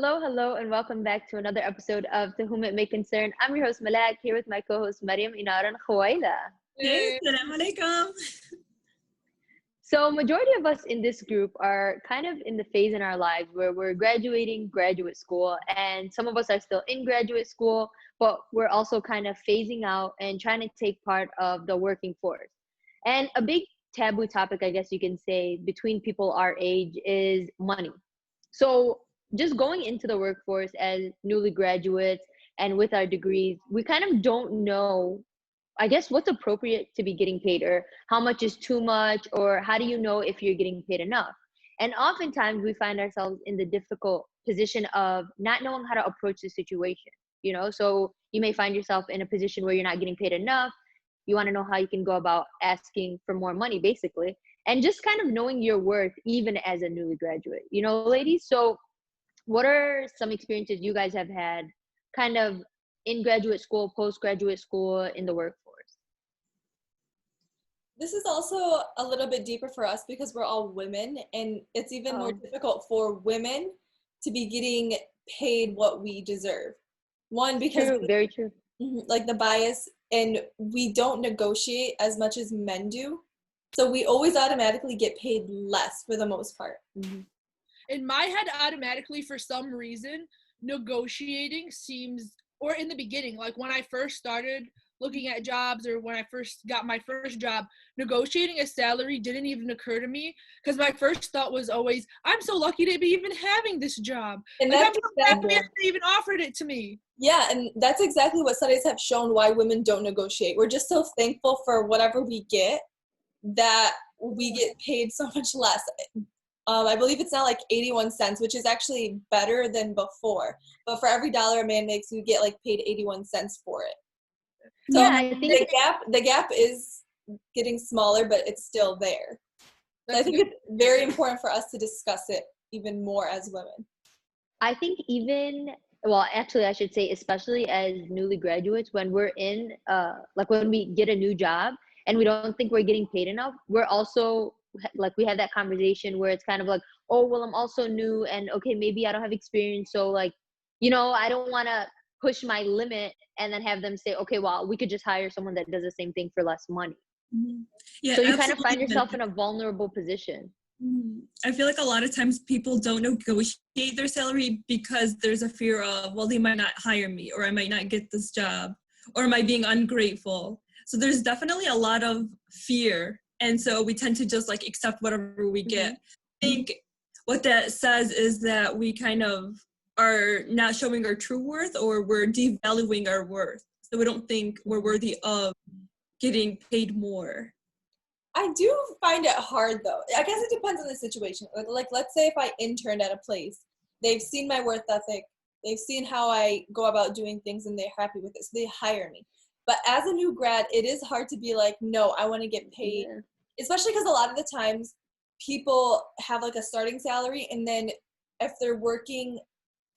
hello, and welcome back to another episode of To Whom It May Concern. I'm your host, Malak, here with my co-host, Mariam, Inara, and Khawaila. Hey, Assalamu alaikum. So, majority of us in this group are kind of in the phase in our lives where we're graduating graduate school, and some of us are still in graduate school, but we're also kind of phasing out and trying to take part of the working force. And a big taboo topic, I guess you can say, between people our age is money. So just going into the workforce as newly graduates and with our degrees, we kind of don't know, I guess, what's appropriate to be getting paid, or how much is too much, or how do you know if you're getting paid enough? And oftentimes we find ourselves in the difficult position of not knowing how to approach the situation, So you may find yourself in a position where you're not getting paid enough. You want to know how you can go about asking for more money, basically, and just kind of knowing your worth even as a newly graduate, ladies. So what are some experiences you guys have had kind of in graduate school, post-graduate school, in the workforce? This is also a little bit deeper for us because we're all women, and it's even more difficult for women to be getting paid what we deserve. One, because very true. Like the bias, and we don't negotiate as much as men do. So we always automatically get paid less for the most part. Mm-hmm. In my head, automatically, for some reason, negotiating seems, or in the beginning, like when I first started looking at jobs, or when I first got my first job, negotiating a salary didn't even occur to me, because my first thought was always, I'm so lucky to be even having this job. And like, that's I'm so happy they even offered it to me. Yeah, and that's exactly what studies have shown why women don't negotiate. We're just so thankful for whatever we get that we get paid so much less. I believe it's now like 81 cents, which is actually better than before. But for every dollar a man makes, we get like paid 81 cents for it. So yeah, I think the gap is getting smaller, but it's still there. So I think it's very important for us to discuss it even more as women. I think actually I should say, especially as newly graduates, when we're in, like when we get a new job and we don't think we're getting paid enough, we're also like, we had that conversation where it's kind of like, oh, well, I'm also new, and okay, maybe I don't have experience, so like, I don't want to push my limit and then have them say, okay, well, we could just hire someone that does the same thing for less money. Mm-hmm. Yeah, so you kind of find yourself in a vulnerable position. I feel like a lot of times people don't negotiate their salary because there's a fear of, well, they might not hire me, or I might not get this job, or am I being ungrateful? So there's definitely a lot of fear. And so we tend to just like accept whatever we get. I think what that says is that we kind of are not showing our true worth, or we're devaluing our worth. So we don't think we're worthy of getting paid more. I do find it hard though. I guess it depends on the situation. Like let's say if I interned at a place, they've seen my worth ethic, they've seen how I go about doing things, and they're happy with it, so they hire me. But as a new grad, it is hard to be like, no, I want to get paid. Yeah. Especially because a lot of the times people have like a starting salary, and then if they're working,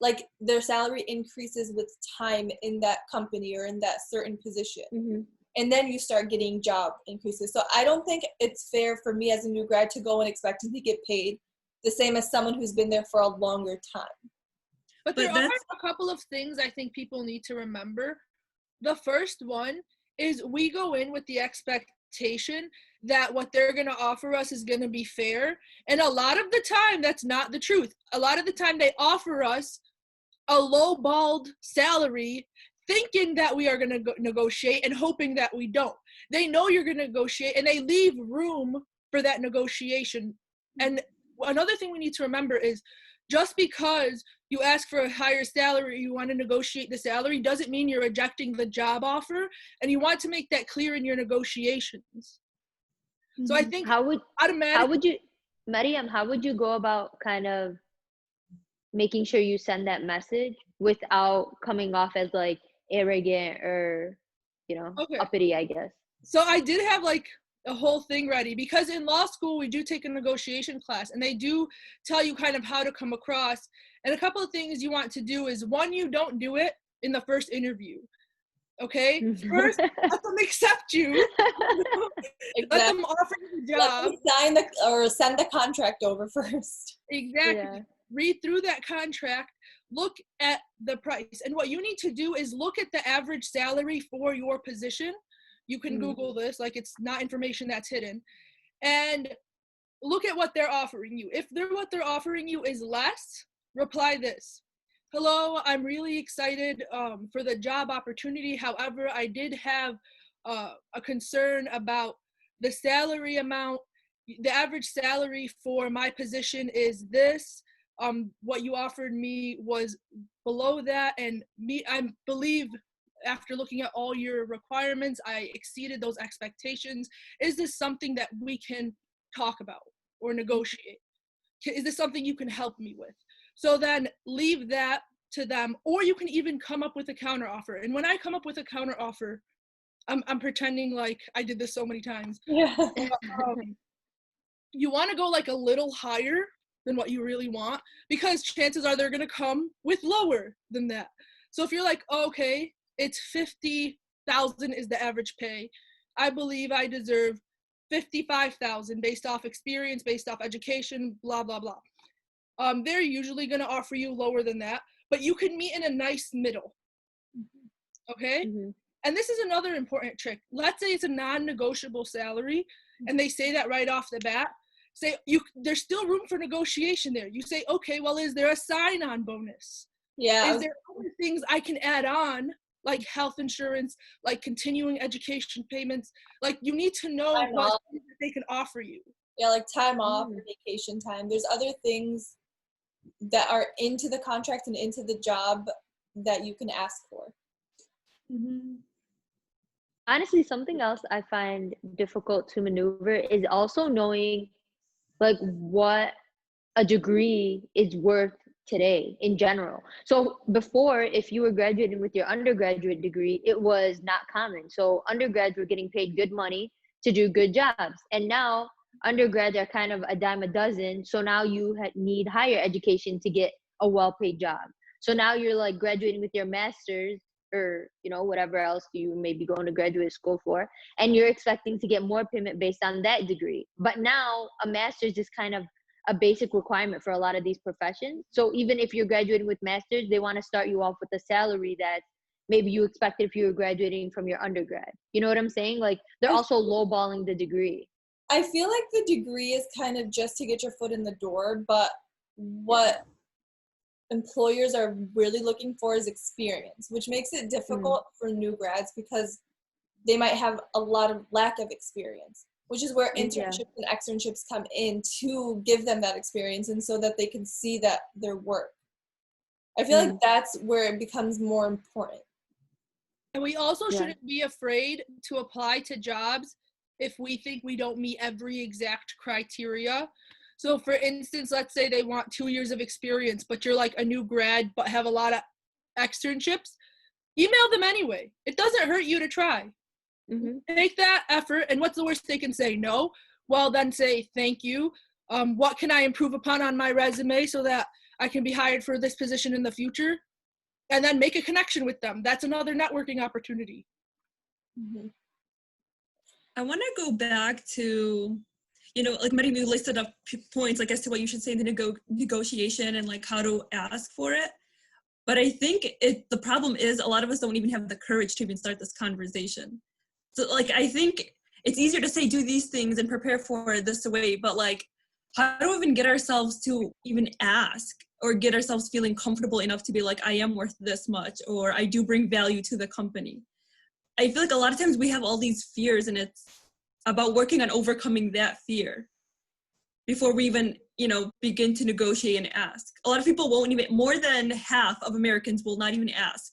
like their salary increases with time in that company or in that certain position. Mm-hmm. And then you start getting job increases. So I don't think it's fair for me as a new grad to go and expecting to get paid the same as someone who's been there for a longer time. But there are a couple of things I think people need to remember. The first one is we go in with the expectation that what they're going to offer us is going to be fair. And a lot of the time, that's not the truth. A lot of the time, they offer us a low-balled salary thinking that we are going to negotiate and hoping that we don't. They know you're going to negotiate, and they leave room for that negotiation. And another thing we need to remember is just because you ask for a higher salary, you want to negotiate the salary, doesn't mean you're rejecting the job offer, and you want to make that clear in your negotiations. Mm-hmm. So I think Mariam, how would you go about kind of making sure you send that message without coming off as like arrogant or, uppity, I guess? So I did have like a whole thing ready, because in law school we do take a negotiation class, and they do tell you kind of how to come across. And a couple of things you want to do is, one, you don't do it in the first interview. Okay? First, let them accept you. Exactly. Let them offer you the job. Let them sign or send the contract over first. Exactly. Yeah. Read through that contract. look at the price. And what you need to do is look at the average salary for your position. You can Google this, like it's not information that's hidden. And look at what they're offering you. If what they're offering you is less, reply this. Hello, I'm really excited for the job opportunity. However, I did have a concern about the salary amount. The average salary for my position is this. What you offered me was below that, and I believe after looking at all your requirements, I exceeded those expectations. Is this something that we can talk about or negotiate? Is this something you can help me with? So then leave that to them, or you can even come up with a counter offer. And when I come up with a counter offer, I'm pretending like I did this so many times. Yeah. You want to go like a little higher than what you really want, because chances are they're going to come with lower than that. So if you're like, oh, okay, it's 50,000 is the average pay. I believe I deserve 55,000 based off experience, based off education, blah, blah, blah. They're usually going to offer you lower than that, but you can meet in a nice middle. Okay? Mm-hmm. And this is another important trick. Let's say it's a non-negotiable salary, and they say that right off the bat. Say there's still room for negotiation there. You say, okay, well, is there a sign-on bonus? Yeah. Is there other things I can add on, like health insurance, like continuing education payments? Like, you need to know what they can offer you. Yeah, like time off or vacation time. There's other things that are into the contract and into the job that you can ask for. Mm-hmm. Honestly, something else I find difficult to maneuver is also knowing like what a degree is worth today in general. So before, if you were graduating with your undergraduate degree, it was not common. So undergrads were getting paid good money to do good jobs. And now undergrads are kind of a dime a dozen. So now you need higher education to get a well-paid job. So now you're like graduating with your master's, or whatever else you may be going to graduate school for, and you're expecting to get more payment based on that degree. But now a master's is kind of a basic requirement for a lot of these professions. So even if you're graduating with master's, they want to start you off with a salary that maybe you expected if you were graduating from your undergrad. You know what I'm saying? Like, they're also lowballing the degree. I feel like the degree is kind of just to get your foot in the door, but what employers are really looking for is experience, which makes it difficult for new grads because they might have a lot of lack of experience, which is where internships and externships come in to give them that experience, and so that they can see that their work. I feel like that's where it becomes more important. And we also shouldn't be afraid to apply to jobs if we think we don't meet every exact criteria. So for instance, let's say they want 2 years of experience, but you're like a new grad but have a lot of externships. Email them anyway. It doesn't hurt you to try. Make that effort, and what's the worst they can say? No? Well, then say thank you. What can I improve upon on my resume so that I can be hired for this position in the future? And then make a connection with them. That's another networking opportunity. I want to go back to, like many of you listed up points, like as to what you should say in the negotiation and like how to ask for it. But I think the problem is a lot of us don't even have the courage to even start this conversation. So like, I think it's easier to say, do these things and prepare for it this way, but like, how do we even get ourselves to even ask or get ourselves feeling comfortable enough to be like, I am worth this much, or I do bring value to the company? I feel like a lot of times we have all these fears, and it's about working on overcoming that fear before we even, begin to negotiate and ask. A lot of people won't even, more than half of Americans will not even ask.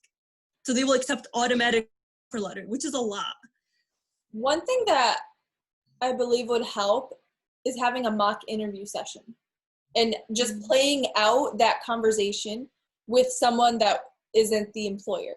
So they will accept automatic offer letter, which is a lot. One thing that I believe would help is having a mock interview session and just playing out that conversation with someone that isn't the employer.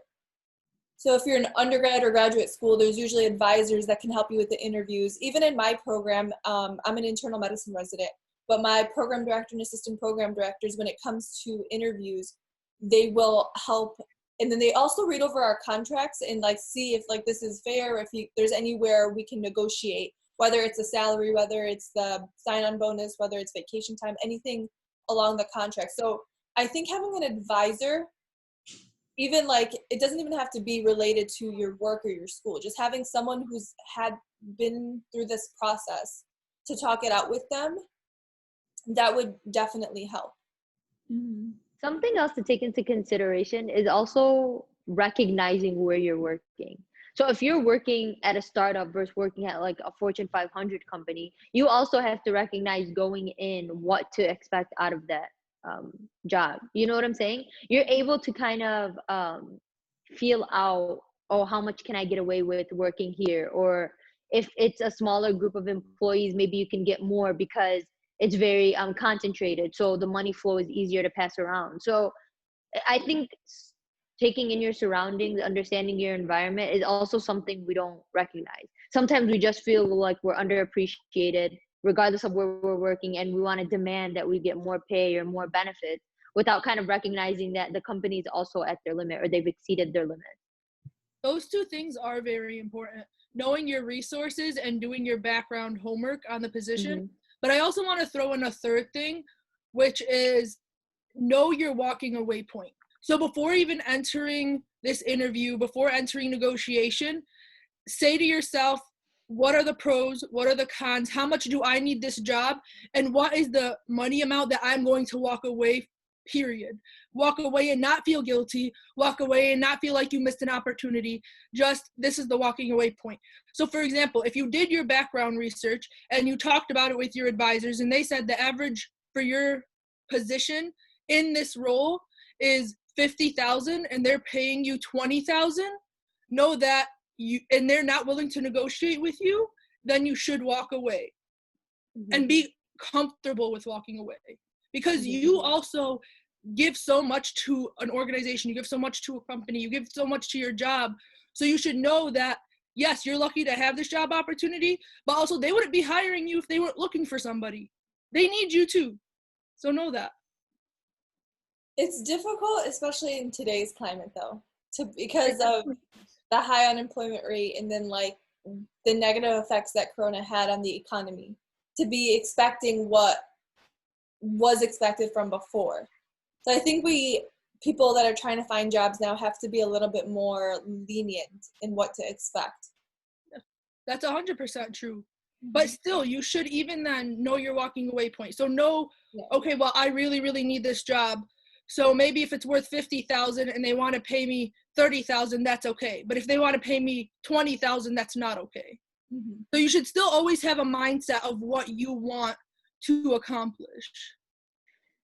So if you're an undergrad or graduate school, there's usually advisors that can help you with the interviews. Even in my program, I'm an internal medicine resident, but my program director and assistant program directors, when it comes to interviews, they will help. And then they also read over our contracts and like see if like this is fair, if there's anywhere we can negotiate, whether it's a salary, whether it's the sign-on bonus, whether it's vacation time, anything along the contract. So I think having an advisor, even like, it doesn't even have to be related to your work or your school, just having someone who's been through this process to talk it out with them, that would definitely help. Mm-hmm. Something else to take into consideration is also recognizing where you're working. So if you're working at a startup versus working at like a Fortune 500 company, you also have to recognize going in what to expect out of that job. You know what I'm saying? You're able to kind of feel out, oh, how much can I get away with working here? Or if it's a smaller group of employees, maybe you can get more because it's very concentrated, so the money flow is easier to pass around. So I think taking in your surroundings, understanding your environment is also something we don't recognize. Sometimes we just feel like we're underappreciated regardless of where we're working, and we want to demand that we get more pay or more benefits without kind of recognizing that the company is also at their limit or they've exceeded their limit. Those two things are very important. Knowing your resources and doing your background homework on the position. Mm-hmm. But I also want to throw in a third thing, which is know your walking away point. So before even entering this interview, before entering negotiation, say to yourself, what are the pros? What are the cons? How much do I need this job? And what is the money amount that I'm going to walk away, period? Walk away and not feel guilty. Walk away and not feel like you missed an opportunity. Just, this is the walking away point. So for example, if you did your background research and you talked about it with your advisors and they said the average for your position in this role is 50,000 and they're paying you 20,000, know that and they're not willing to negotiate with you, then you should walk away. Mm-hmm. And be comfortable with walking away, because mm-hmm. you also give so much to an organization, you give so much to a company, you give so much to your job. So you should know that, yes, you're lucky to have this job opportunity, but also they wouldn't be hiring you if they weren't looking for somebody. They need you too. So know that. It's difficult, especially in today's climate though, because of the high unemployment rate and then like the negative effects that Corona had on the economy, to be expecting what was expected from before. So I think people that are trying to find jobs now have to be a little bit more lenient in what to expect. That's 100% true. But still, you should even then know your walking away point. So know, okay, well, I really, really need this job. So maybe if it's worth 50,000 and they want to pay me 30,000, that's okay. But if they want to pay me 20,000, that's not okay. Mm-hmm. So you should still always have a mindset of what you want to accomplish.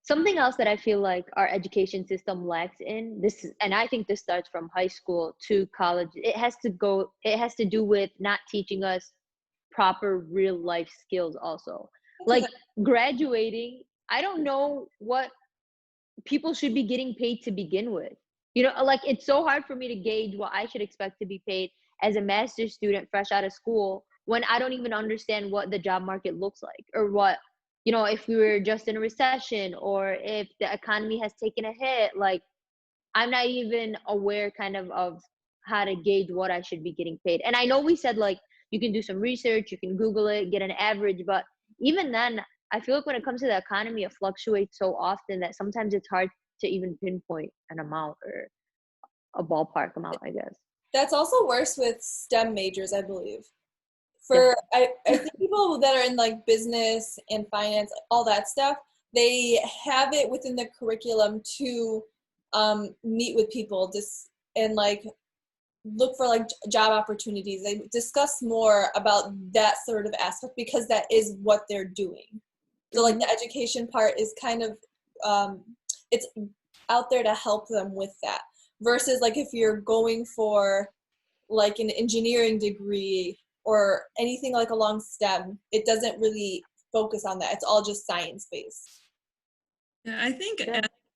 Something else that I feel like our education system lacks in this, and I think this starts from high school to college, it has to do with not teaching us proper real life skills also. Like graduating, I don't know what people should be getting paid to begin with. You know, like it's so hard for me to gauge what I should expect to be paid as a master's student fresh out of school when I don't even understand what the job market looks like, or what, you know, if we were just in a recession or if the economy has taken a hit. Like I'm not even aware kind of how to gauge what I should be getting paid. And I know we said like you can do some research, you can Google it, get an average, but even then I feel like when it comes to the economy, it fluctuates so often that sometimes it's hard to even pinpoint an amount or a ballpark amount, I guess. That's also worse with STEM majors, I believe. I think people that are in like business and finance, all that stuff, they have it within the curriculum to meet with people and like look for like job opportunities. They discuss more about that sort of aspect because that is what they're doing. So like the education part is kind of it's out there to help them with that, versus like if you're going for like an engineering degree or anything like along STEM, it doesn't really focus on that. It's all just science based. Yeah, I think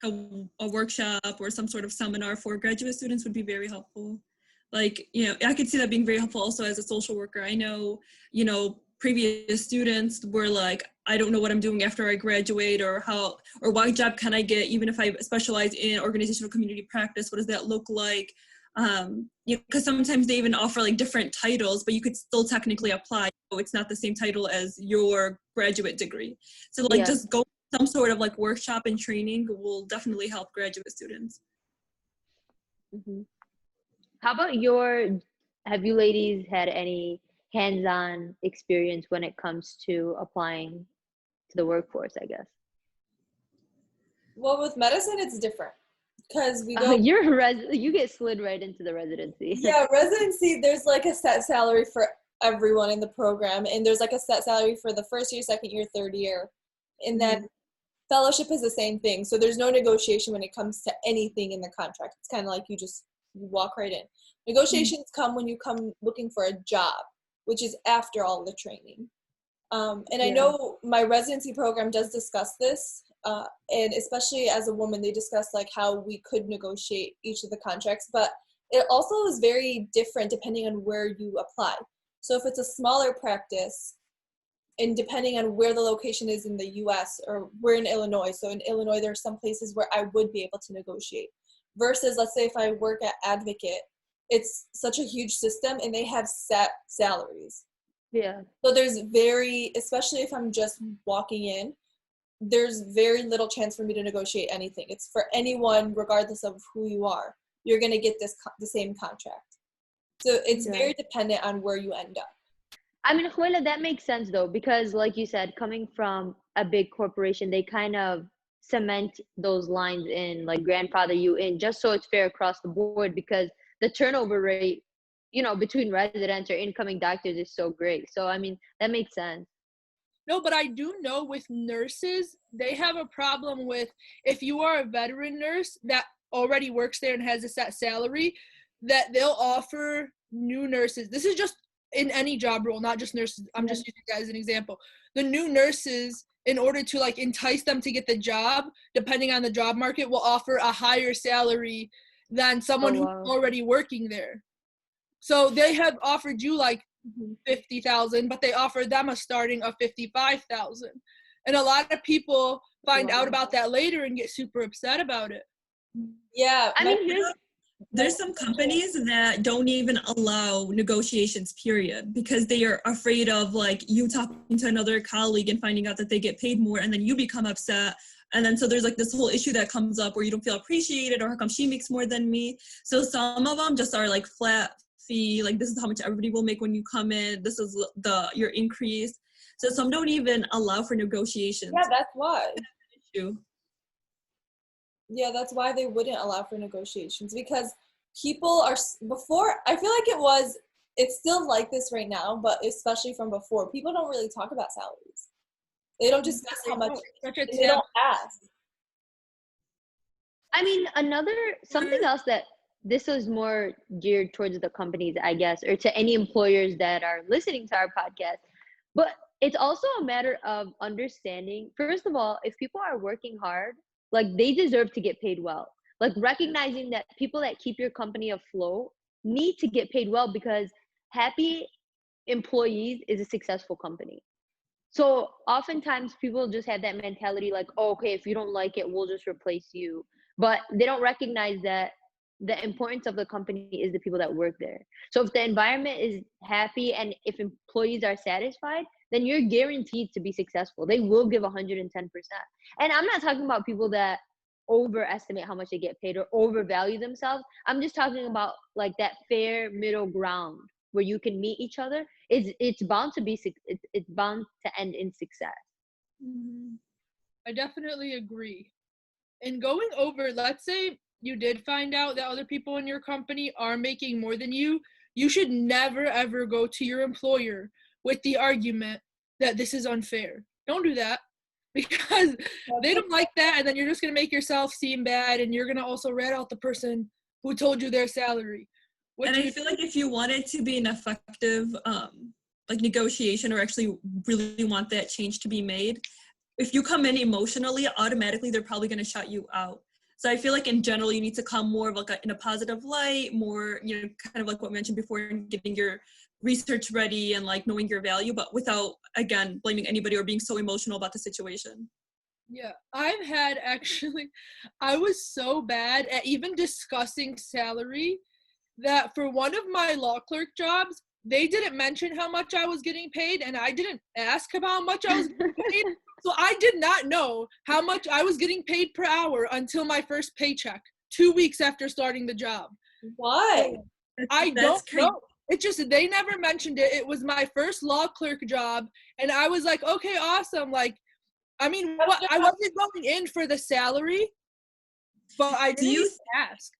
a workshop or some sort of seminar for graduate students would be very helpful. Like, you know, I could see that being very helpful also as a social worker. I know, you know, previous students were like, I don't know what I'm doing after I graduate, or what job can I get, even if I specialize in organizational community practice, what does that look like? You know, because sometimes they even offer like different titles, but you could still technically apply. So it's not the same title as your graduate degree. So like just go to some sort of like workshop and training will definitely help graduate students. Mm-hmm. How about have you ladies had any hands-on experience when it comes to applying to the workforce, I guess? Well, with medicine, it's different because we go. You get slid right into the residency. Yeah, residency, there's like a set salary for everyone in the program, and there's like a set salary for the first year, second year, third year. And then fellowship is the same thing. So there's no negotiation when it comes to anything in the contract. It's kind of like you walk right in. Negotiations come when you come looking for a job, which is after all the training. And I know my residency program does discuss this, and especially as a woman, they discuss like how we could negotiate each of the contracts, but it also is very different depending on where you apply. So if it's a smaller practice, and depending on where the location is in the US, or we're in Illinois, so in Illinois there are some places where I would be able to negotiate, versus let's say if I work at Advocate, it's such a huge system and they have set salaries. Yeah. So there's especially if I'm just walking in, there's very little chance for me to negotiate anything. It's for anyone, regardless of who you are, you're going to get the same contract. So it's very dependent on where you end up. I mean, Juela, that makes sense though, because like you said, coming from a big corporation, they kind of cement those lines in, like grandfather you in, just so it's fair across the board, because the turnover rate, between residents or incoming doctors is so great. So, I mean, that makes sense. No, but I do know with nurses, they have a problem with, if you are a veteran nurse that already works there and has a set salary, that they'll offer new nurses. This is just in any job role, not just nurses. I'm just using that as an example. The new nurses, in order to like entice them to get the job, depending on the job market, will offer a higher salary than someone who's already working there. So they have offered you like $50,000, but they offered them a starting of $55,000. And a lot of people find out about that later and get super upset about it. Yeah. I mean, there's some companies that don't even allow negotiations, period, because they are afraid of like you talking to another colleague and finding out that they get paid more, and then you become upset. And then so there's like this whole issue that comes up where you don't feel appreciated, or how come she makes more than me? So some of them just are like flat fee, like this is how much everybody will make when you come in, this is your increase. So some don't even allow for negotiations. Yeah, that's why. Yeah, that's why they wouldn't allow for negotiations, because people are, before, I feel like it's still like this right now, but especially from before, people don't really talk about salaries. They don't discuss how much, they don't ask. I mean, something else that this is more geared towards the companies, I guess, or to any employers that are listening to our podcast. But it's also a matter of understanding, first of all, if people are working hard, like they deserve to get paid well. Like recognizing that people that keep your company afloat need to get paid well, because happy employees is a successful company. So oftentimes people just have that mentality like, oh, okay, if you don't like it, we'll just replace you. But they don't recognize that the importance of the company is the people that work there. So if the environment is happy and if employees are satisfied, then you're guaranteed to be successful. They will give 110%. And I'm not talking about people that overestimate how much they get paid or overvalue themselves. I'm just talking about like that fair middle ground where you can meet each other. It's bound to end in success. I definitely agree. And going over, let's say you did find out that other people in your company are making more than you, you should never ever go to your employer with the argument that this is unfair. Don't do that, because they don't like that, and then you're just going to make yourself seem bad, and you're going to also rat out the person who told you their salary. And I feel like if you want it to be an effective like negotiation, or actually really want that change to be made, if you come in emotionally, automatically they're probably going to shut you out. So I feel like in general, you need to come more of like in a positive light, more, kind of like what I mentioned before, getting your research ready and like knowing your value, but without, again, blaming anybody or being so emotional about the situation. Yeah, I was so bad at even discussing salary that for one of my law clerk jobs, they didn't mention how much I was getting paid, and I didn't ask about how much I was getting paid. So I did not know how much I was getting paid per hour until my first paycheck, 2 weeks after starting the job. Why? I That's don't crazy. know. It just, they never mentioned it. It was my first law clerk job. And I was like, okay, awesome. Like, I mean, I wasn't going in for the salary, but I didn't even ask.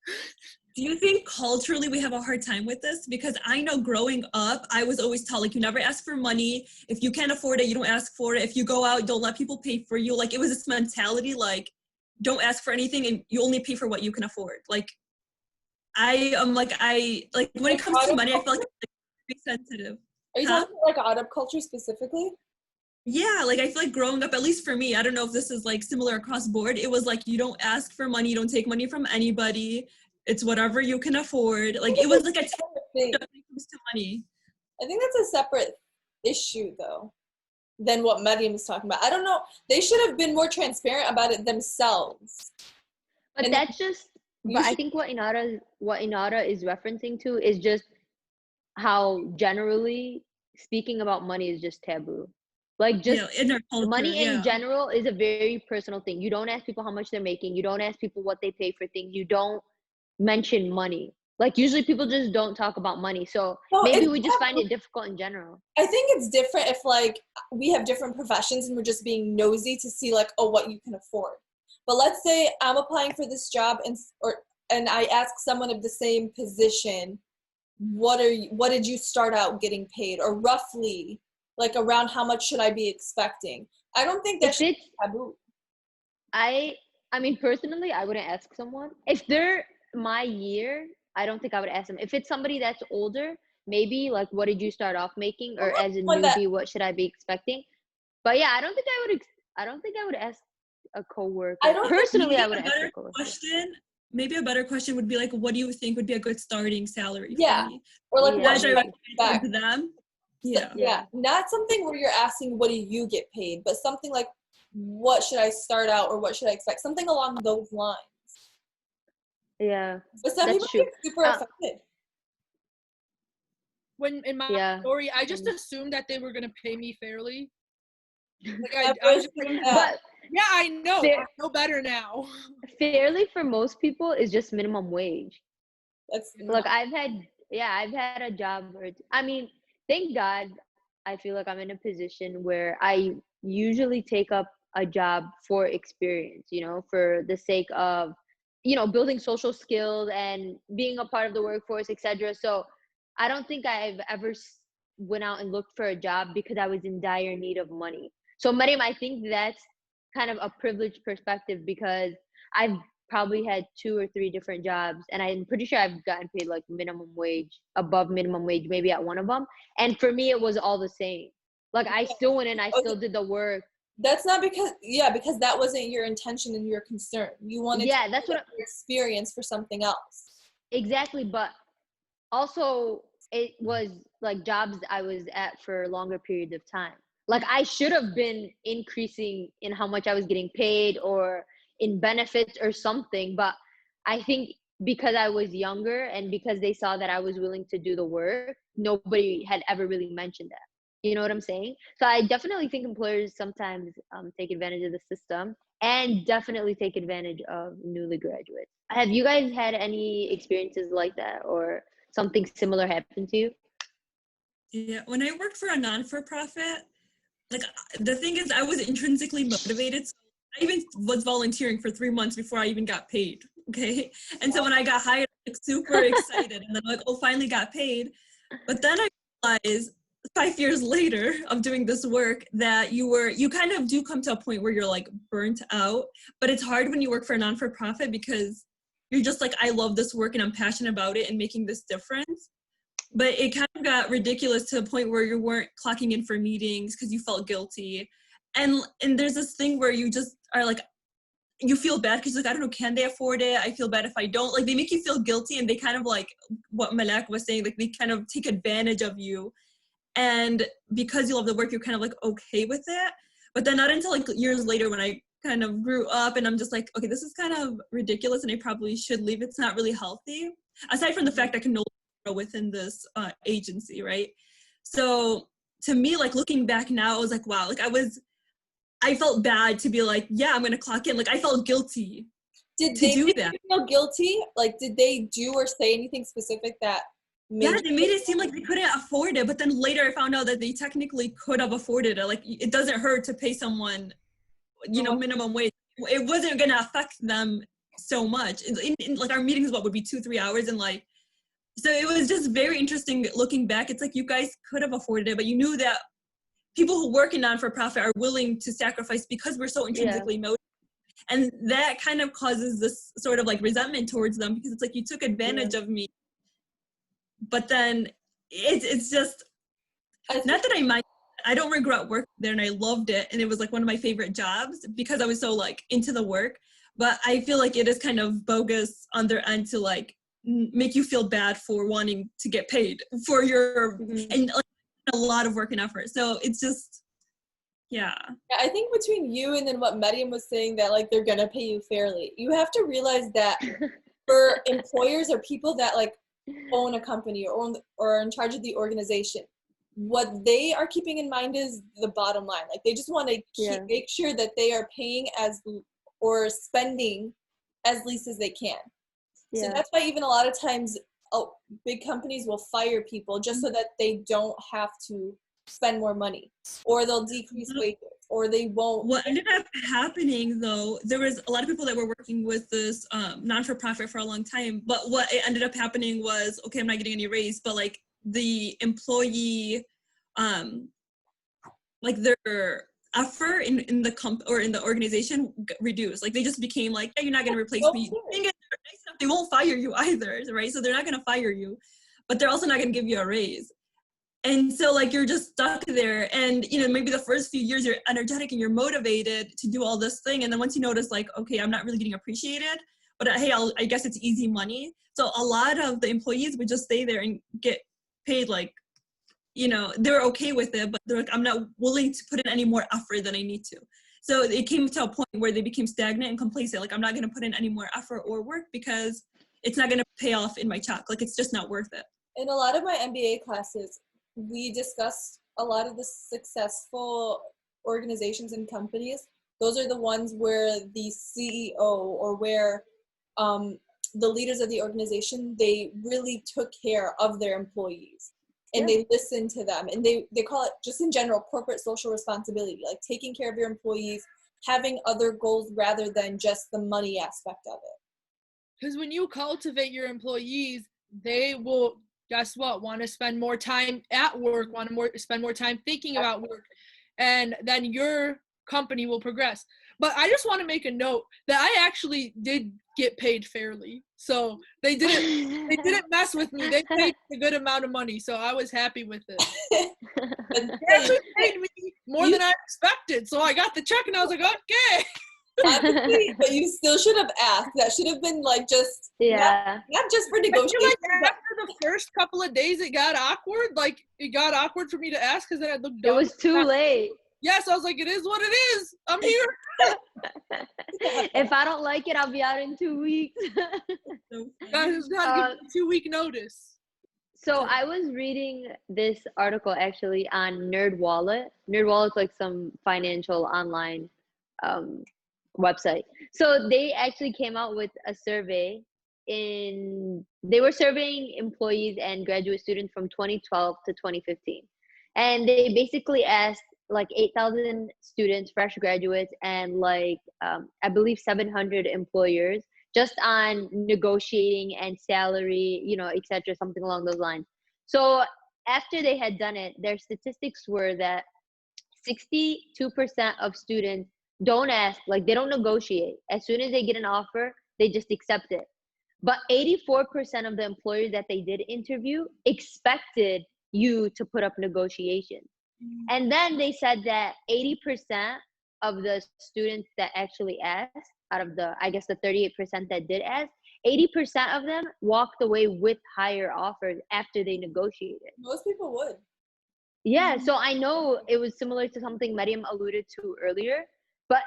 Do you think culturally we have a hard time with this? Because I know growing up, I was always taught, like, you never ask for money. If you can't afford it, you don't ask for it. If you go out, don't let people pay for you. Like, it was this mentality, like, don't ask for anything and you only pay for what you can afford. Like, I am when it comes to money, I feel like it's very sensitive. Are you talking like Arab culture specifically? Yeah, like I feel like growing up, at least for me, I don't know if this is like similar across board. It was like, you don't ask for money, you don't take money from anybody. It's whatever you can afford. Like it was like a thing when it comes to money. I think that's a separate issue though than what Mariam is talking about. I don't know. They should have been more transparent about it themselves. But that's just, but I think what Inara is referencing to is just how generally speaking about money is just taboo. Like just in our culture, money in general is a very personal thing. You don't ask people how much they're making. You don't ask people what they pay for things. You don't mention money. Like usually people just don't talk about money. So maybe we just find it difficult in general. I think it's different if like we have different professions and we're just being nosy to see like, oh, what you can afford. But let's say I'm applying for this job and I ask someone of the same position, what did you start out getting paid, or roughly like around how much should I be expecting? I don't think that should be taboo. I mean personally I wouldn't ask someone. If they're my year, I don't think I would ask them. If it's somebody that's older, maybe like what did you start off making, or as a newbie, what should I be expecting? But yeah, I don't think I would ask a coworker. I would ask a coworker. Maybe a better question would be like, what do you think would be a good starting salary for me? Or like what should I expect to them? Yeah. Not something where you're asking what do you get paid, but something like what should I start out or what should I expect? Something along those lines. Yeah. But some people get super offended. When in my story, I just assumed that they were gonna pay me fairly. Like I know. I know better now. Fairly for most people is just minimum wage. That's like I've had a job where I mean, thank God I feel like I'm in a position where I usually take up a job for experience, you know, for the sake of, you know, building social skills and being a part of the workforce, etc. So I don't think I've ever went out and looked for a job because I was in dire need of money. So Mariam, I think that's kind of a privileged perspective because I've probably had 2 or 3 different jobs and I'm pretty sure I've gotten paid like minimum wage, above minimum wage, maybe at one of them. And for me, it was all the same. Like I still went in, I still did the work. That's not because that wasn't your intention and your concern. You wanted that's what experience for something else. Exactly, but also it was like jobs I was at for longer periods of time. Like I should have been increasing in how much I was getting paid or in benefits or something, but I think because I was younger and because they saw that I was willing to do the work, nobody had ever really mentioned that. You know what I'm saying? So I definitely think employers sometimes take advantage of the system and definitely take advantage of newly graduates. Have you guys had any experiences like that or something similar happen to you? Yeah, when I worked for a non-for-profit, like the thing is I was intrinsically motivated. So I even was volunteering for 3 months before I even got paid. Okay. And so when I got hired, I was super excited and then like, oh, finally got paid. But then I realized 5 years later of doing this work that you kind of do come to a point where you're like burnt out, but it's hard when you work for a non-for-profit because you're just like, I love this work and I'm passionate about it and making this difference. But it kind of got ridiculous to the point where you weren't clocking in for meetings because you felt guilty. And there's this thing where you just are like, you feel bad because like, I don't know, can they afford it? I feel bad if I don't. Like they make you feel guilty and they kind of like what Malak was saying, like they kind of take advantage of you. And because you love the work, you're kind of like okay with it. But then not until like years later when I kind of grew up and I'm just like, okay, this is kind of ridiculous and I probably should leave. It's not really healthy. Aside from the fact I can no longer within this agency, right? So to me, like looking back now, I was like, wow, like I felt bad to be like, yeah, I'm going to clock in. Like, I felt guilty Did to they do make that. you feel guilty? Like, did they do or say anything specific that made Yeah, you they made it seem like they couldn't afford it. But then later I found out that they technically could have afforded it. Like, it doesn't hurt to pay someone, minimum wage. It wasn't going to affect them so much. Like, our meetings, would be 2-3 hours, and like, so it was just very interesting looking back. It's like, you guys could have afforded it, but you knew that people who work in non-for-profit are willing to sacrifice because we're so intrinsically motivated. And that kind of causes this sort of like resentment towards them, because it's like, you took advantage of me. But then it's just, not that I don't regret working there, and I loved it, and it was like one of my favorite jobs because I was so like into the work. But I feel like it is kind of bogus on their end to like make you feel bad for wanting to get paid for your and like, a lot of work and effort. So it's just, yeah, I think between you and then what Medium was saying, that like they're gonna pay you fairly, you have to realize that for employers or people that like own a company or are in charge of the organization, what they are keeping in mind is the bottom line. Like, they just want to make sure that they are paying or spending as least as they can. So that's why even a lot of times big companies will fire people just so that they don't have to spend more money, or they'll decrease wages, or they won't. What ended up happening, though, there was a lot of people that were working with this non-for-profit for a long time, but what it ended up happening was, okay, I'm not getting any raise, but like the employee, like their effort in the or in the organization reduced. Like, they just became like, yeah, you're not going to replace me. They won't fire you either, right? So they're not going to fire you, but they're also not going to give you a raise. And so like, you're just stuck there, and maybe the first few years you're energetic and you're motivated to do all this thing, and then once you notice like, okay, I'm not really getting appreciated, but hey, I guess it's easy money. So a lot of the employees would just stay there and get paid like, they're okay with it, but they're like, I'm not willing to put in any more effort than I need to. So it came to a point where they became stagnant and complacent. Like, I'm not going to put in any more effort or work because it's not going to pay off in my check. Like, it's just not worth it. In a lot of my MBA classes, we discussed a lot of the successful organizations and companies. Those are the ones where the CEO or where the leaders of the organization, they really took care of their employees, and they listened to them, and they call it, just in general, corporate social responsibility, like taking care of your employees, having other goals rather than just the money aspect of it. Because when you cultivate your employees, they will, guess what, want to spend more time at work, want to spend more time thinking about work, and then your company will progress. But I just want to make a note that I actually did get paid fairly. So they didn't mess with me. They paid a good amount of money, so I was happy with it. They actually paid me more than I expected. So I got the check and I was like, okay. Honestly, but you still should have asked. That should have been like just not just for negotiation. Like after the first couple of days, it got awkward. Like, it got awkward for me to ask because then I looked dumb. It was too late. Yes, I was like, it is what it is. I'm here. If I don't like it, I'll be out in 2 weeks. Guys, got to give 2 week notice. So I was reading this article actually on NerdWallet. NerdWallet is like some financial online website. So they actually came out with a survey. They were surveying employees and graduate students from 2012 to 2015, and they basically asked like 8,000 students, fresh graduates, and like I believe 700 employers, just on negotiating and salary, etc., something along those lines. So after they had done it, their statistics were that 62% of students don't ask, like they don't negotiate. As soon as they get an offer, they just accept it. But 84% of the employers that they did interview expected you to put up negotiations. And then they said that 80% of the students that actually asked, out of the, I guess the 38% that did ask, 80% of them walked away with higher offers after they negotiated. Most people would. Yeah, so I know it was similar to something Mariam alluded to earlier, but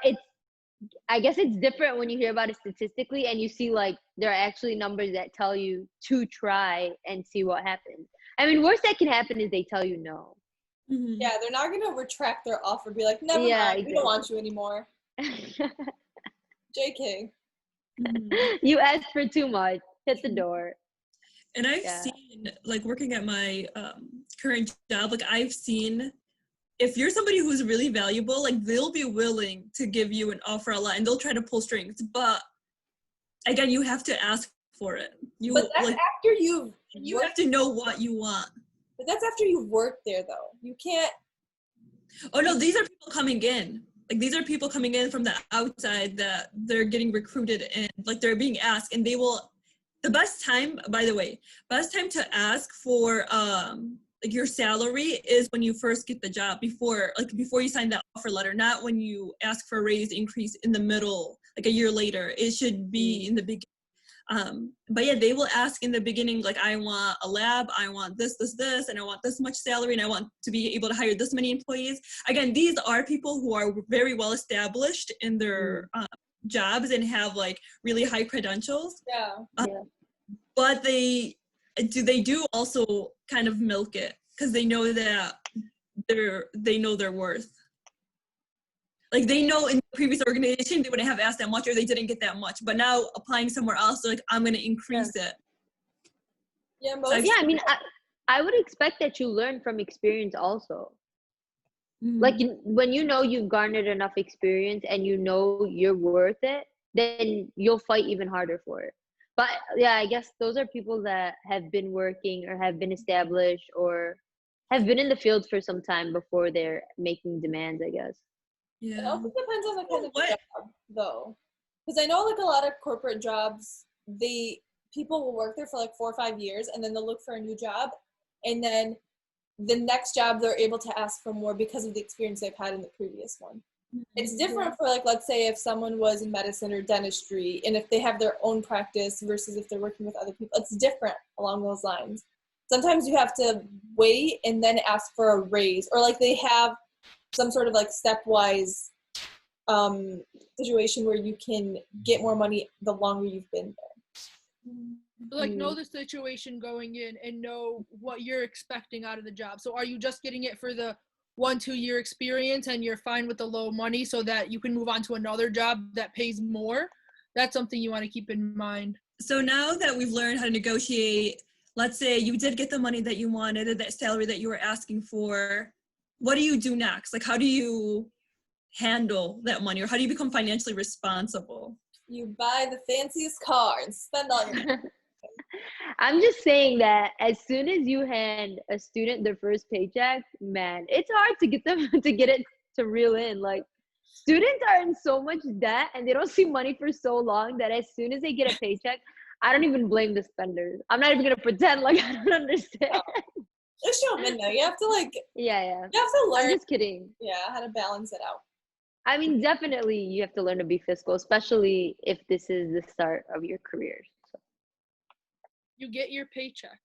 I guess it's different when you hear about it statistically and you see like there are actually numbers that tell you to try and see what happens. I mean, worst that can happen is they tell you no. Yeah, they're not gonna retract their offer, be like, never mind, we don't want you anymore. JK. You asked for too much. Hit the door. And I've seen, like, working at my current job, like, I've seen if you're somebody who's really valuable, like, they'll be willing to give you an offer a lot, and they'll try to pull strings. But again, you have to ask for it. But that's like, after you have to know what you want. But that's after you've worked there, though. You can't. Oh no, these are people coming in. Like, these are people coming in from the outside that they're getting recruited in. Like, they're being asked, and they will. The best time, by the way, to ask for like your salary is when you first get the job, before you sign that offer letter, not when you ask for a raise increase in the middle, like a year later. It should be in the beginning. But yeah, they will ask in the beginning, like, I want a lab, I want this, and I want this much salary, and I want to be able to hire this many employees. Again, these are people who are very well established in their jobs and have, like, really high credentials. But they do also kind of milk it, because they know that they know their worth. Like, they know in the previous organization they wouldn't have asked that much, or they didn't get that much, but now applying somewhere else, they're like, I'm going to increase it. Yeah, I mean, I would expect that you learn from experience also. Like, when you know you've garnered enough experience and you know you're worth it, then you'll fight even harder for it. But yeah, I guess those are people that have been working or have been established or have been in the field for some time before they're making demands, I guess. Yeah. It also depends on the kind of job, though. Because I know, like, a lot of corporate jobs, people will work there for like 4 or 5 years, and then they'll look for a new job, and then the next job they're able to ask for more because of the experience they've had in the previous one. It's different for, like, let's say if someone was in medicine or dentistry, and if they have their own practice versus if they're working with other people, it's different along those lines. Sometimes you have to wait and then ask for a raise, or like they have some sort of like stepwise situation where you can get more money the longer you've been there. Like, know the situation going in and know what you're expecting out of the job. So are you just getting it for the 1-2 year experience and you're fine with the low money so that you can move on to another job that pays more? That's something you want to keep in mind. So now that we've learned how to negotiate, let's say you did get the money that you wanted or that salary that you were asking for, what do you do next? Like, how do you handle that money, or how do you become financially responsible? You buy the fanciest car and spend all your money. I'm just saying that as soon as you hand a student their first paycheck, man, it's hard to get them to get it to reel in. Like, students are in so much debt and they don't see money for so long that as soon as they get a paycheck, I don't even blame the spenders. I'm not even gonna pretend like I don't understand. Just show them in there. You have to, like, yeah. You have to learn. I'm just kidding. Yeah, how to balance it out. I mean, definitely you have to learn to be fiscal, especially if this is the start of your career. So. You get your paycheck.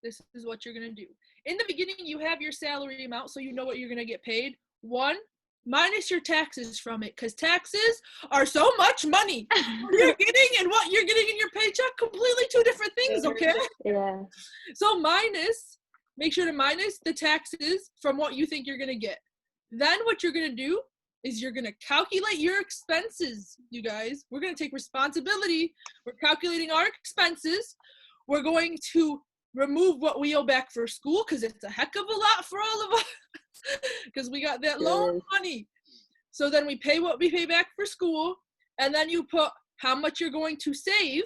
This is what you're going to do. In the beginning, you have your salary amount, so you know what you're going to get paid. 1, minus your taxes from it, because taxes are so much money. What you're getting and what you're getting in your paycheck, completely 2 different things, okay? Yeah. So make sure to minus the taxes from what you think you're going to get. Then what you're going to do is you're going to calculate your expenses, you guys. We're going to take responsibility. We're calculating our expenses. We're going to remove what we owe back for school, because it's a heck of a lot for all of us, because we got that loan money. So then we pay what we pay back for school, and then you put how much you're going to save,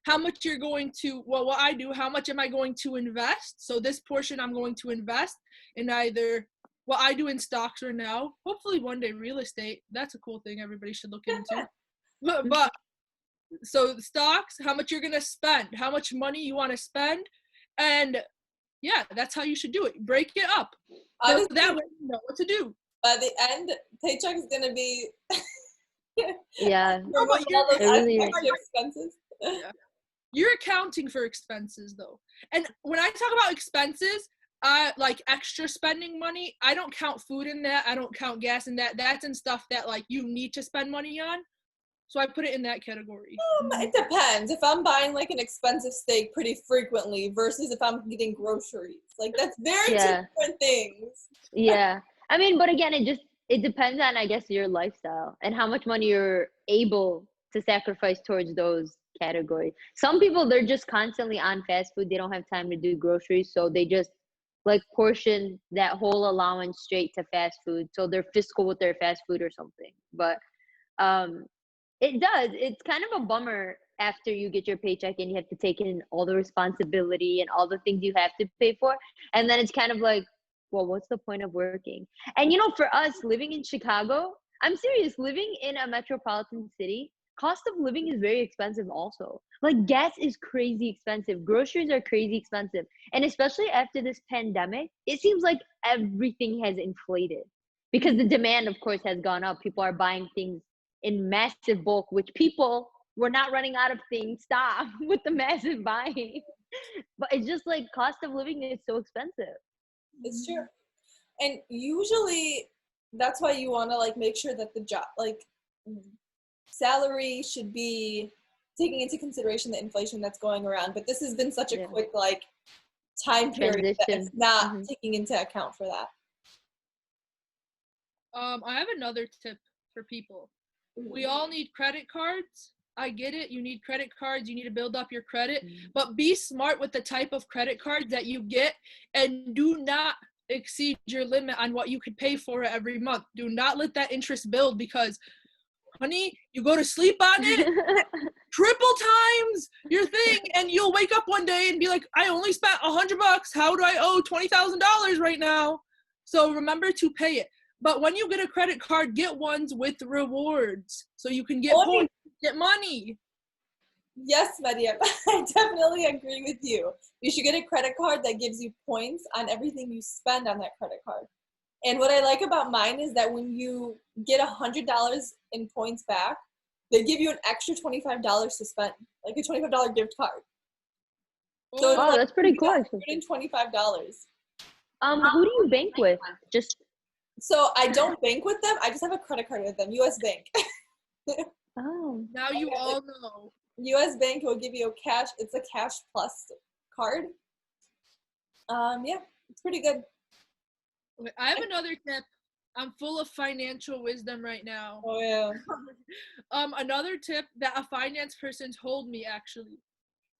how much you're going to, well, what I do, how much am I going to invest? So this portion I'm going to invest in either what I do in stocks or now, hopefully one day real estate. That's a cool thing everybody should look into. But so stocks, how much you're going to spend, how much money you want to spend. And yeah, that's how you should do it. Break it up. So that way you know what to do. By the end, paycheck is going to be yeah. expenses. Yeah. You're accounting for expenses though. And when I talk about expenses, like extra spending money, I don't count food in that. I don't count gas in that. That's in stuff that like you need to spend money on. So I put it in that category. It depends. If I'm buying like an expensive steak pretty frequently versus if I'm getting groceries. Like that's very two different things. Yeah. I mean, but again, it depends on, I guess, your lifestyle and how much money you're able to sacrifice towards those categories. Some people, they're just constantly on fast food. They don't have time to do groceries, so they just like portion that whole allowance straight to fast food. So they're fiscal with their fast food or something. But it's kind of a bummer after you get your paycheck and you have to take in all the responsibility and all the things you have to pay for. And then it's kind of like, well, what's the point of working? And for us living in Chicago, I'm serious, living in a metropolitan city, cost of living is very expensive also. Like gas is crazy expensive. Groceries are crazy expensive. And especially after this pandemic, it seems like everything has inflated because the demand, of course, has gone up. People are buying things in massive bulk, which people were not running out of things. Stop with the massive buying. But it's just like cost of living is so expensive. It's true. And usually that's why you want to like make sure that the job, like salary should be taking into consideration the inflation that's going around. But this has been such a quick like time period that it's not taking into account for that. I have another tip for people. We all need credit cards. I get it. You need credit cards. You need to build up your credit. But be smart with the type of credit card that you get and do not exceed your limit on what you could pay for it every month. Do not let that interest build because, honey, you go to sleep on it triple times your thing and you'll wake up one day and be like, I only spent $100. How do I owe $20,000 right now? So remember to pay it. But when you get a credit card, get ones with rewards so you can get points, get money. Yes, Maria, I definitely agree with you. You should get a credit card that gives you points on everything you spend on that credit card. And what I like about mine is that when you get $100 in points back, they give you an extra $25 to spend, like a $25 gift card. So it's like that's pretty cool. $125. Who do you bank with? So I don't bank with them. I just have a credit card with them. U.S. Bank. Oh. Now you all know. U.S. Bank will give you it's a cash plus card. Yeah, it's pretty good. Okay, I have another tip. I'm full of financial wisdom right now. Oh yeah. Another tip that a finance person told me actually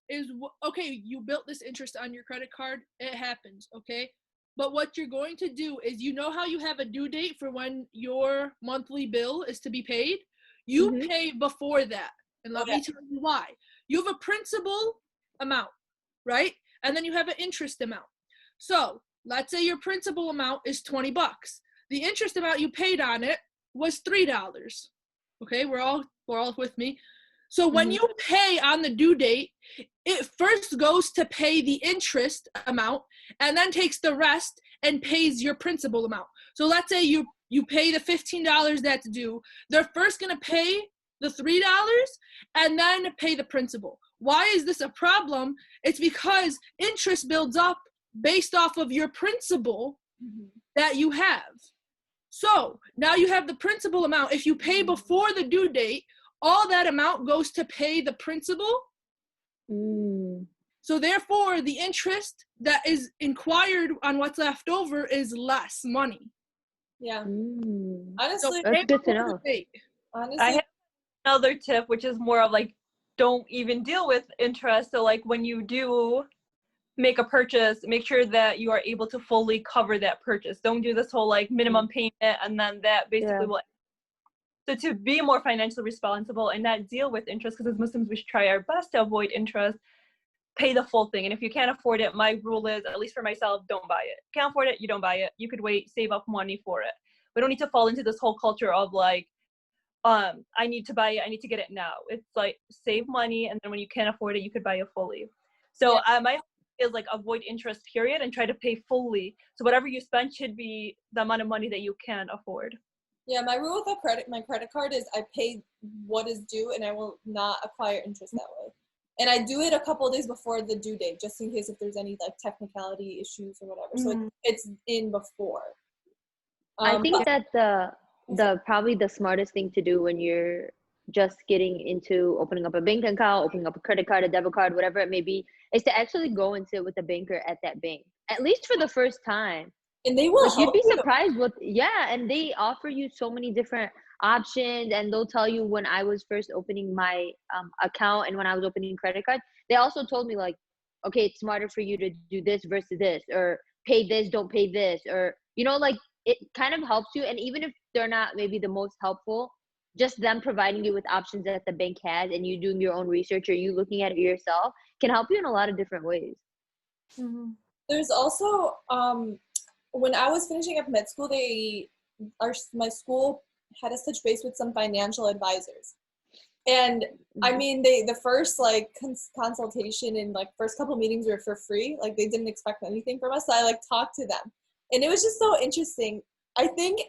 is, okay, you built this interest on your credit card. It happens, okay? But what you're going to do is, how you have a due date for when your monthly bill is to be paid? You pay before that. And let me tell you why. You have a principal amount, right? And then you have an interest amount. So let's say your principal amount is $20. The interest amount you paid on it was $3. Okay, we're all with me. So when you pay on the due date, it first goes to pay the interest amount and then takes the rest and pays your principal amount. So let's say you pay the $15 that's due. They're first going to pay the $3 and then pay the principal. Why is this a problem? It's because interest builds up based off of your principal that you have. So now you have the principal amount. If you pay before the due date, all that amount goes to pay the principal. So therefore, the interest that is inquired on what's left over is less money. Yeah. Honestly, that's good to know. Honestly, I have another tip, which is more of like, don't even deal with interest. So like when you do make a purchase, make sure that you are able to fully cover that purchase. Don't do this whole like minimum payment and then that basically will. So to be more financially responsible and not deal with interest, because as Muslims we should try our best to avoid interest, pay the full thing. And if you can't afford it, my rule is, at least for myself, don't buy it. Can't afford it, you don't buy it. You could wait, save up money for it. We don't need to fall into this whole culture of like, I need to buy it, I need to get it now. It's like, save money, and then when you can't afford it, you could buy it fully. So my is like avoid interest period and try to pay fully. So whatever you spend should be the amount of money that you can afford. Yeah, my rule with my credit card is I pay what is due and I will not acquire interest that way. And I do it a couple of days before the due date, just in case if there's any like technicality issues or whatever. So it's in before. I think that the probably the smartest thing to do when you're just getting into opening up a bank account, opening up a credit card, a debit card, whatever it may be, is to actually go and sit with a banker at that bank, at least for the first time. And they will Like, you'd help be you. surprised what, yeah, and they offer you so many different options, and they'll tell you. When I was first opening my account and when I was opening credit cards, they also told me, like, okay, it's smarter for you to do this versus this, or pay this, don't pay this, or, you know, like, it kind of helps you. And even if they're not maybe the most helpful, just them providing you with options that the bank has, and you doing your own research or you looking at it yourself, can help you in a lot of different ways. Mm-hmm. There's also when I was finishing up med school, my school had us touch base with some financial advisors. And I mean, the first like consultation and like first couple meetings were for free. Like, they didn't expect anything from us. So I like talked to them, and it was just so interesting. I think,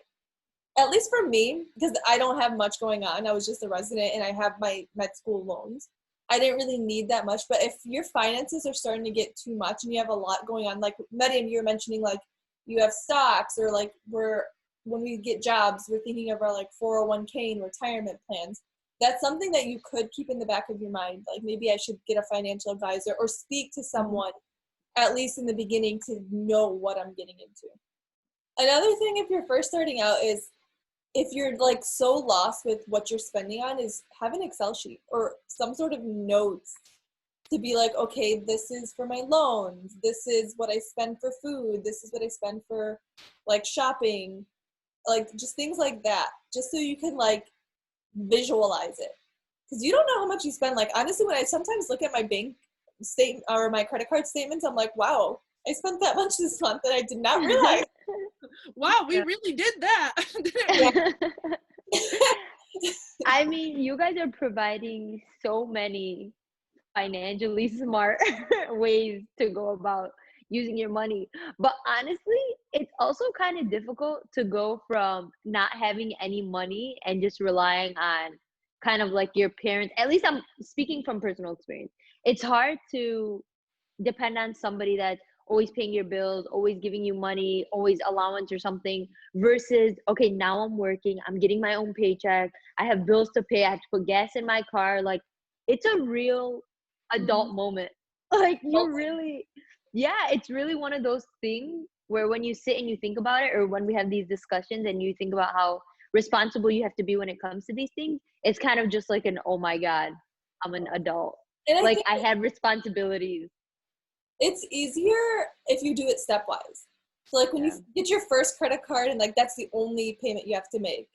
at least for me, because I don't have much going on. I was just a resident and I have my med school loans. I didn't really need that much. But if your finances are starting to get too much and you have a lot going on, like Mariam, you were mentioning, like, you have stocks, or like when we get jobs, we're thinking of our like 401k and retirement plans. That's something that you could keep in the back of your mind. Like, maybe I should get a financial advisor or speak to someone, at least in the beginning, to know what I'm getting into. Another thing, if you're first starting out, is if you're like so lost with what you're spending on, is have an Excel sheet or some sort of notes to be like, okay, this is for my loans, this is what I spend for food, this is what I spend for like shopping, like just things like that, just so you can like visualize it, because you don't know how much you spend. Like, honestly, when I sometimes look at my bank statement or my credit card statements, I'm like, wow, I spent that much this month and I did not realize. Wow, we really did that. I mean, you guys are providing so many financially smart ways to go about using your money. But honestly, it's also kind of difficult to go from not having any money and just relying on kind of like your parents. At least I'm speaking from personal experience. It's hard to depend on somebody that's always paying your bills, always giving you money, always allowance or something, versus, okay, now I'm working, I'm getting my own paycheck, I have bills to pay, I have to put gas in my car. Like, it's a real adult moment. Like, you really, yeah, it's really one of those things where when you sit and you think about it, or when we have these discussions and you think about how responsible you have to be when it comes to these things, it's kind of just like an, oh my God, I'm an adult. And like, I have responsibilities. It's easier if you do it stepwise. So like when you get your first credit card and like that's the only payment you have to make.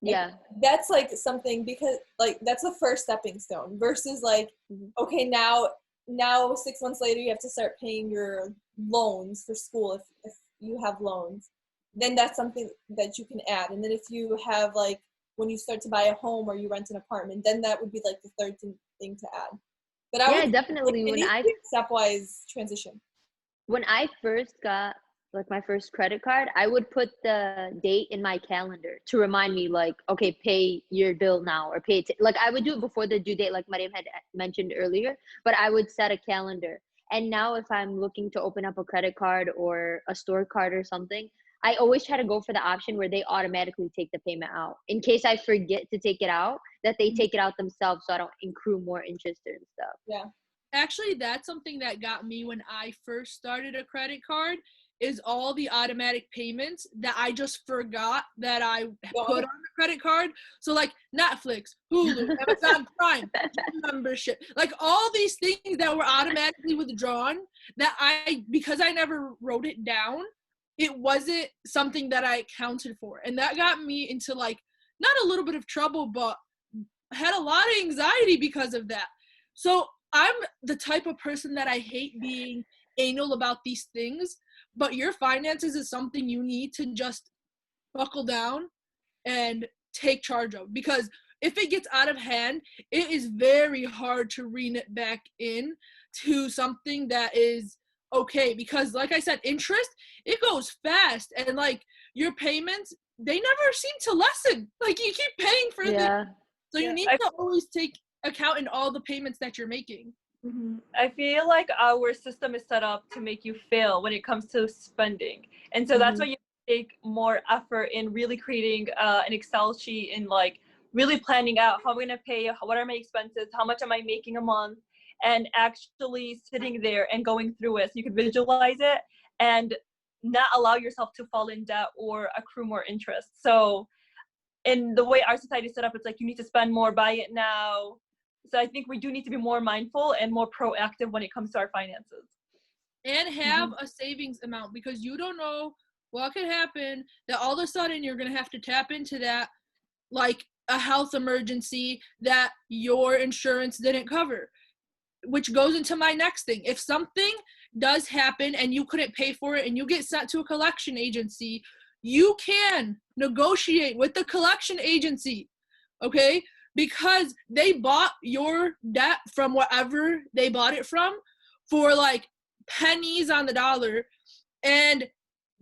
Yeah. That's like something, because like that's the first stepping stone, versus like, okay, now 6 months later you have to start paying your loans for school if you have loans. Then that's something that you can add. And then if you have like, when you start to buy a home or you rent an apartment, then that would be like the third thing to add. But I would definitely. like, stepwise transition. When I first got like my first credit card, I would put the date in my calendar to remind me, like, okay, pay your bill now, or pay it. Like, I would do it before the due date, like Mariam had mentioned earlier, but I would set a calendar. And now if I'm looking to open up a credit card or a store card or something, I always try to go for the option where they automatically take the payment out. In case I forget to take it out, that they take it out themselves, so I don't accrue more interest and stuff. Yeah. Actually, that's something that got me when I first started a credit card, is all the automatic payments that I just forgot that I put on the credit card. So like Netflix, Hulu, Amazon Prime, gym membership, like all these things that were automatically withdrawn, that because I never wrote it down, it wasn't something that I accounted for. And that got me into like, not a little bit of trouble, but had a lot of anxiety because of that. So I'm the type of person that I hate being anal about these things, but your finances is something you need to just buckle down and take charge of, because if it gets out of hand, it is very hard to rein it back in to something that is okay. Because like I said, interest, it goes fast, and like your payments, they never seem to lessen. Like, you keep paying for things. So you need to always take account in all the payments that you're making. I feel like our system is set up to make you fail when it comes to spending, and so that's why you take more effort in really creating an Excel sheet and like really planning out how I'm going to pay, what are my expenses, how much am I making a month, and actually sitting there and going through it so you could visualize it and not allow yourself to fall in debt or accrue more interest. So in the way our society is set up, it's like you need to spend more, buy it now. So I think we do need to be more mindful and more proactive when it comes to our finances. And have a savings amount, because you don't know what could happen that all of a sudden you're going to have to tap into that, like a health emergency that your insurance didn't cover, which goes into my next thing. If something does happen and you couldn't pay for it and you get sent to a collection agency, you can negotiate with the collection agency, okay? Because they bought your debt from wherever they bought it from for like pennies on the dollar, and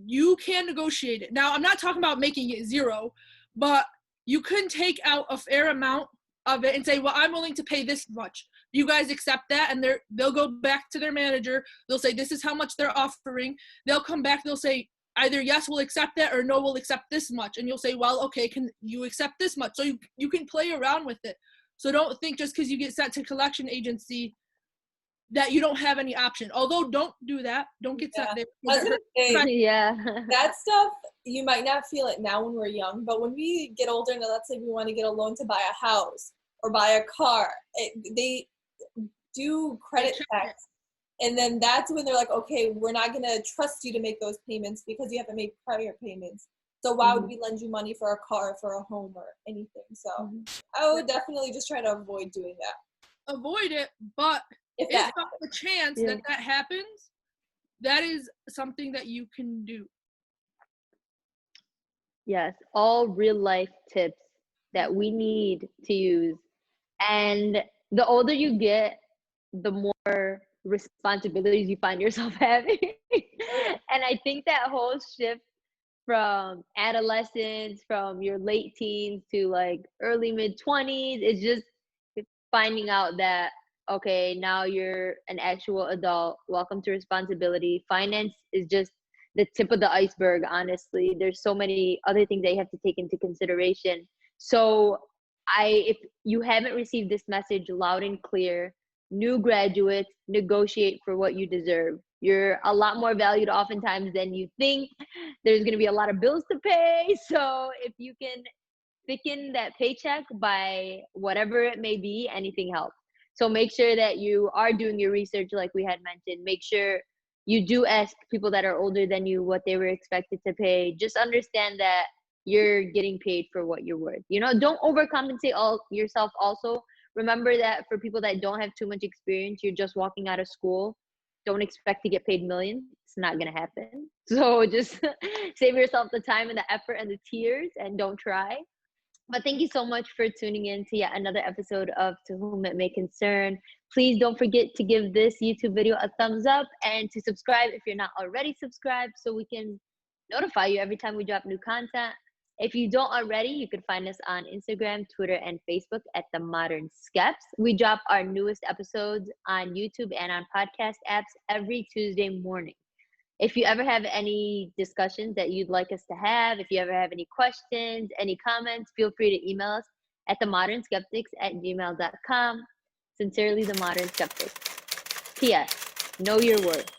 you can negotiate it. Now, I'm not talking about making it zero, but you can take out a fair amount of it and say, well, I'm willing to pay this much. You guys accept that? And they'll go back to their manager. They'll say, this is how much they're offering. They'll come back. They'll say, either yes, we'll accept that, or no, we'll accept this much. And you'll say, well, okay, can you accept this much? So you can play around with it. So don't think just because you get sent to collection agency that you don't have any option. Although don't do that. Don't get sent there. I was gonna say, Yeah. that stuff, you might not feel it now when we're young, but when we get older and let's say we want to get a loan to buy a house or buy a car, they do credit checks. And then that's when they're like, okay, we're not going to trust you to make those payments because you haven't made prior payments. So why would we lend you money for a car, for a home, or anything? So I would definitely just try to avoid doing that. Avoid it, but if there's a chance that happens, that is something that you can do. Yes, all real life tips that we need to use. And the older you get, the more responsibilities you find yourself having. And I think that whole shift from adolescence, from your late teens to like early mid 20s, is just finding out that, okay, now you're an actual adult. Welcome to responsibility. Finance is just the tip of the iceberg, honestly. There's so many other things that you have to take into consideration. So if you haven't received this message loud and clear, new graduates, negotiate for what you deserve. You're a lot more valued oftentimes than you think. There's going to be a lot of bills to pay. So if you can thicken that paycheck by whatever it may be, anything helps. So make sure that you are doing your research like we had mentioned. Make sure you do ask people that are older than you what they were expected to pay. Just understand that you're getting paid for what you're worth. You know, don't overcompensate yourself also. Remember that for people that don't have too much experience, you're just walking out of school. Don't expect to get paid millions. It's not going to happen. So just save yourself the time and the effort and the tears and don't try. But thank you so much for tuning in to yet another episode of To Whom It May Concern. Please don't forget to give this YouTube video a thumbs up and to subscribe if you're not already subscribed so we can notify you every time we drop new content. If you don't already, you can find us on Instagram, Twitter, and Facebook at The Modern Skeps. We drop our newest episodes on YouTube and on podcast apps every Tuesday morning. If you ever have any discussions that you'd like us to have, if you ever have any questions, any comments, feel free to email us at themodernskeptics@gmail.com. Sincerely, The Modern Skeptics. P.S. Know your worth.